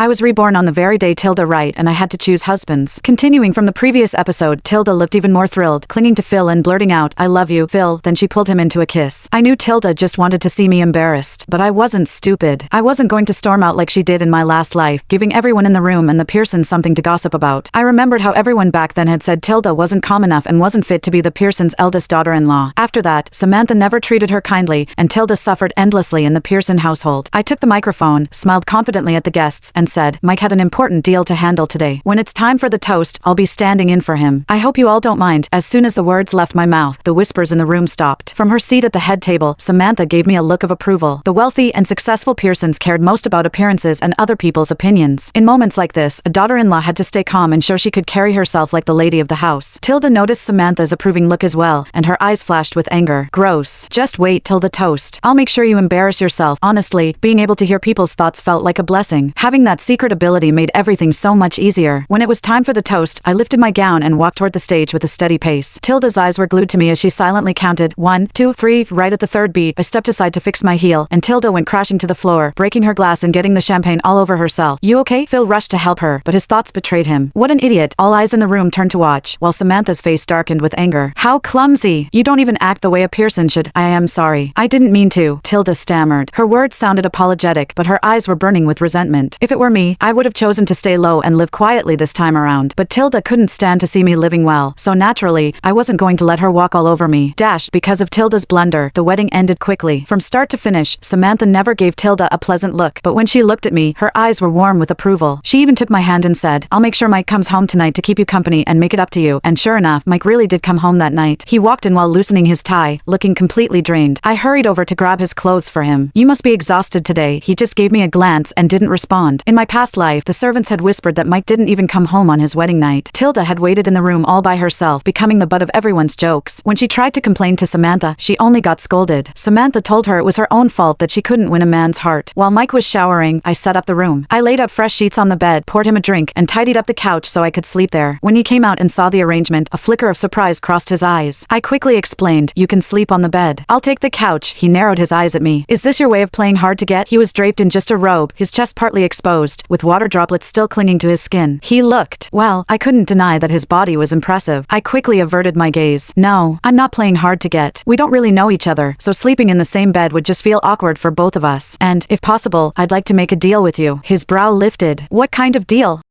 I was reborn on the very day Tilda right and I had to choose husbands. Continuing from the previous episode, Tilda looked even more thrilled, clinging to Phil and blurting out, "I love you, Phil," then she pulled him into a kiss. I knew Tilda just wanted to see me embarrassed, but I wasn't stupid. I wasn't going to storm out like she did in my last life, giving everyone in the room and the Pearsons something to gossip about. I remembered how everyone back then had said Tilda wasn't calm enough and wasn't fit to be the Pearsons' eldest daughter-in-law. After that, Samantha never treated her kindly, and Tilda suffered endlessly in the Pearson household. I took the microphone, smiled confidently at the guests, and said, "Mike had an important deal to handle today. When it's time for the toast, I'll be standing in for him. I hope you all don't mind." As soon as the words left my mouth, the whispers in the room stopped. From her seat at the head table, Samantha gave me a look of approval. The wealthy and successful Pearsons cared most about appearances and other people's opinions. In moments like this, a daughter-in-law had to stay calm and show she could carry herself like the lady of the house. Tilda noticed Samantha's approving look as well, and her eyes flashed with anger. "Gross. Just wait till the toast. I'll make sure you embarrass yourself." Honestly, being able to hear people's thoughts felt like a blessing. Having that secret ability made everything so much easier. When it was time for the toast, I lifted my gown and walked toward the stage with a steady pace. Tilda's eyes were glued to me as she silently counted 1, 2, 3. Right at the third beat, I stepped aside to fix my heel, and Tilda went crashing to the floor, breaking her glass and getting the champagne all over herself. "You okay?" Phil rushed to help her, but his thoughts betrayed him. What an idiot. All eyes in the room turned to watch, while Samantha's face darkened with anger. "How clumsy. You don't even act the way a Pearson should." "I am sorry. I didn't mean to," Tilda stammered. Her words sounded apologetic, but her eyes were burning with resentment. If it were me, I would have chosen to stay low and live quietly this time around. But Tilda couldn't stand to see me living well, so naturally, I wasn't going to let her walk all over me. Because of Tilda's blunder, the wedding ended quickly. From start to finish, Samantha never gave Tilda a pleasant look, but when she looked at me, her eyes were warm with approval. She even took my hand and said, "I'll make sure Mike comes home tonight to keep you company and make it up to you." And sure enough, Mike really did come home that night. He walked in while loosening his tie, looking completely drained. I hurried over to grab his clothes for him. "You must be exhausted today." He just gave me a glance and didn't respond. In my past life, the servants had whispered that Mike didn't even come home on his wedding night. Tilda had waited in the room all by herself, becoming the butt of everyone's jokes. When she tried to complain to Samantha, she only got scolded. Samantha told her it was her own fault that she couldn't win a man's heart. While Mike was showering, I set up the room. I laid up fresh sheets on the bed, poured him a drink, and tidied up the couch so I could sleep there. When he came out and saw the arrangement, a flicker of surprise crossed his eyes. I quickly explained, "You can sleep on the bed. I'll take the couch." He narrowed his eyes at me. "Is this your way of playing hard to get?" He was draped in just a robe, his chest partly exposed, with water droplets still clinging to his skin. He looked, well, I couldn't deny that his body was impressive. I quickly averted my gaze. "No, I'm not playing hard to get. We don't really know each other, so sleeping in the same bed would just feel awkward for both of us. And, if possible, I'd like to make a deal with you." His brow lifted. "What kind of deal?"